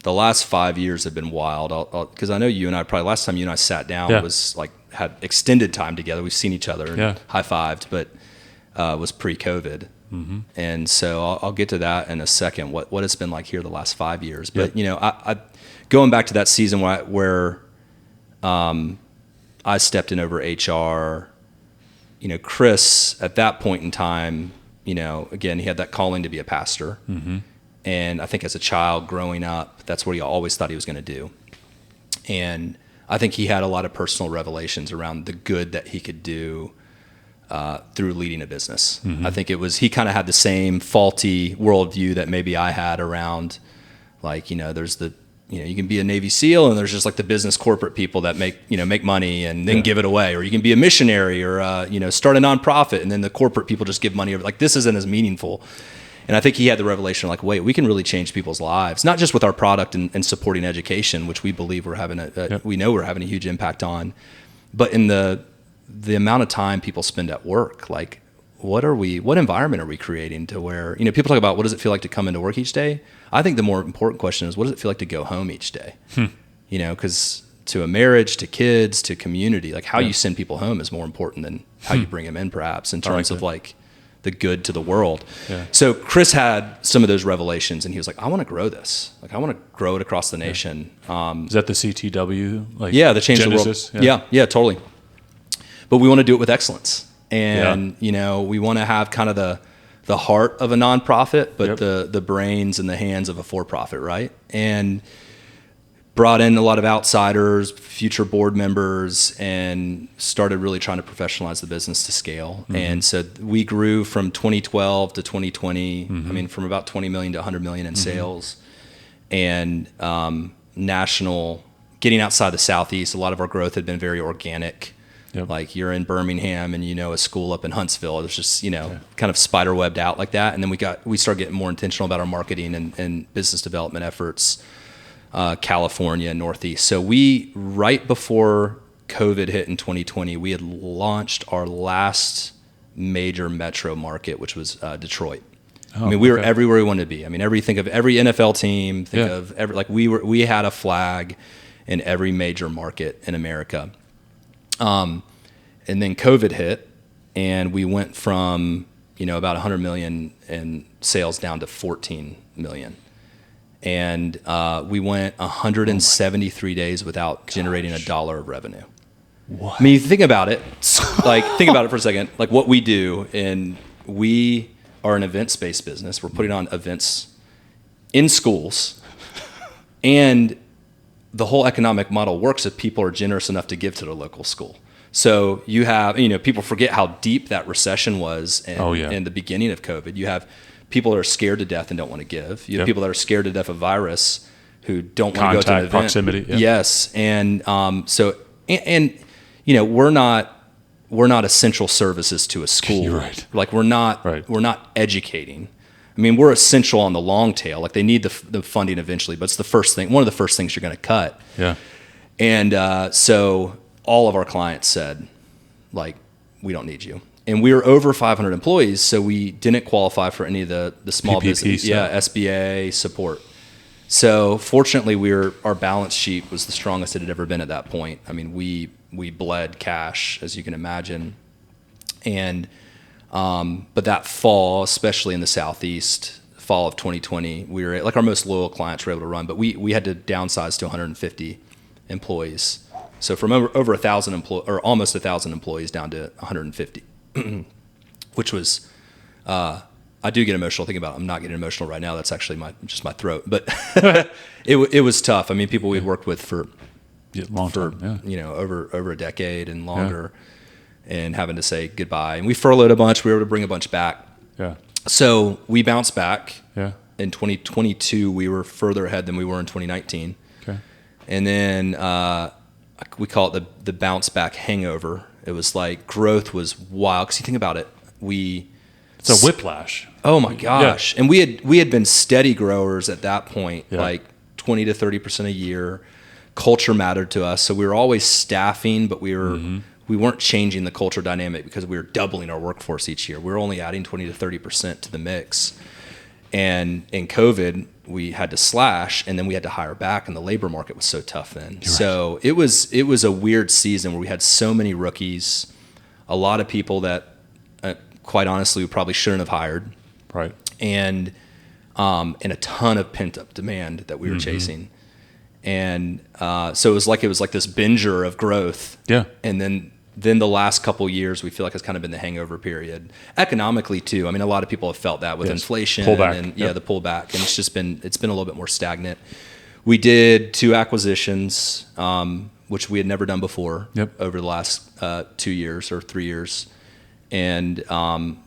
the last 5 years have been wild. Because I know you and I, probably last time you and I sat down was like had extended time together. We've seen each other and high-fived, but was pre-COVID. Mm-hmm. And so I'll get to that in a second, what it's been like here the last 5 years. But, you know, I going back to that season where I stepped in over HR, you know, Chris, at that point in time, you know, again, he had that calling to be a pastor. Mm-hmm. And I think as a child growing up, that's what he always thought he was going to do. And I think he had a lot of personal revelations around the good that he could do through leading a business. Mm-hmm. I think he kind of had the same faulty worldview that maybe I had around, like, you know, you can be a Navy SEAL and there's just like the business corporate people that make money and then give it away, or you can be a missionary or, start a nonprofit and then the corporate people just give money over. Like, this isn't as meaningful. And I think he had the revelation, like, wait, we can really change people's lives, not just with our product and supporting education, which we believe we're having we know we're having a huge impact on, but in the amount of time people spend at work. Like, what environment are we creating to where, you know, people talk about what does it feel like to come into work each day? I think the more important question is, what does it feel like to go home each day? You know, because to a marriage, to kids, to community, like how you send people home is more important than how you bring them in, perhaps, in terms of like the good to the world. Yeah. So Chris had some of those revelations and he was like, I want to grow this. Like, I want to grow it across the nation. Is that the CTW? Like, the change Genesis? The world. Yeah, totally. But we want to do it with excellence. And, you know, we want to have kind of the heart of a nonprofit, but the brains and the hands of a for-profit, right? And brought in a lot of outsiders, future board members, and started really trying to professionalize the business to scale. Mm-hmm. And so we grew from 2012 to 2020, I mean, from about 20 million to 100 million in sales. And national, getting outside the Southeast, a lot of our growth had been very organic. Yep. Like, you're in Birmingham and, you know, a school up in Huntsville. It was just, you know, kind of spider webbed out like that. And then we started getting more intentional about our marketing and business development efforts, California, Northeast. So right before COVID hit in 2020, we had launched our last major metro market, which was Detroit. I mean, we were everywhere we wanted to be. I mean, think of every NFL team, we had a flag in every major market in America. And then COVID hit, and we went from, you know, about 100 million in sales down to 14 million. And we went 173 days without generating $1 of revenue. What? I mean, you think about it, think about it for a second, like what we do, and we are an events-based business. We're putting on events in schools, and the whole economic model works if people are generous enough to give to the local school. So you have, you know, people forget how deep that recession was in the beginning of COVID. You have people that are scared to death and don't want to give. You have people that are scared to death of virus who don't want to go to an event. Proximity. Yeah. Yes. And you know, we're not essential services to a school. You're right. Like, we're not educating. I mean, we're essential on the long tail. Like, they need the funding eventually, but it's one of the first things you're going to cut. Yeah. And so all of our clients said, like, we don't need you. And we were over 500 employees, so we didn't qualify for any of the small PPP business, SBA support. So fortunately, our balance sheet was the strongest it had ever been at that point. I mean, we bled cash, as you can imagine. And but that fall, especially in the Southeast, fall of 2020, we were like, our most loyal clients were able to run, but we had to downsize to 150 employees. So from over 1,000 or almost 1,000 employees down to 150, which was, I do get emotional thinking about it. I'm not getting emotional right now. That's actually just my throat, but it was tough. I mean, people we'd worked with for you know, over a decade and longer, and having to say goodbye. And we furloughed a bunch. We were able to bring a bunch back. Yeah. So we bounced back. Yeah. In 2022, we were further ahead than we were in 2019. Okay. And then we call it the bounce back hangover. It was like, growth was wild. Because you think about it, it's a whiplash. Oh my gosh. Yeah. And we had been steady growers at that point, like 20 to 30% a year. Culture mattered to us. So we were always staffing, but we weren't changing the culture dynamic because we were doubling our workforce each year. We were only adding 20 to 30% to the mix. And in COVID, we had to slash, and then we had to hire back, and the labor market was so tough then. Right. So it was a weird season where we had so many rookies, a lot of people that, quite honestly, we probably shouldn't have hired. Right. And a ton of pent up demand that we were chasing. And so it was like this binger of growth. Yeah. And then the last couple years, we feel like it's kind of been the hangover period. Economically too. I mean, a lot of people have felt that with inflation pullback. And the pullback, and it's been a little bit more stagnant. We did 2 acquisitions, which we had never done before over the last 2 years or 3 years, and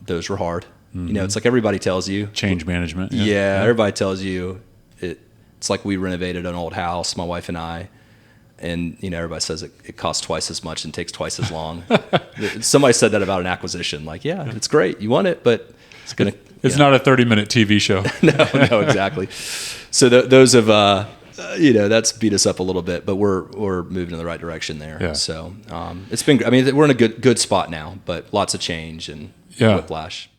those were hard. You know, it's like everybody tells you. Change management. Yeah, everybody tells you. It's like we renovated an old house, my wife and I, and you know, everybody says it costs twice as much and takes twice as long. Somebody said that about an acquisition. Like, yeah, it's great, you want it, but it's gonna. It's not a 30-minute TV show. No, exactly. So those have, that's beat us up a little bit, but we're moving in the right direction there. Yeah. So it's been. I mean, we're in a good spot now, but lots of change and whiplash.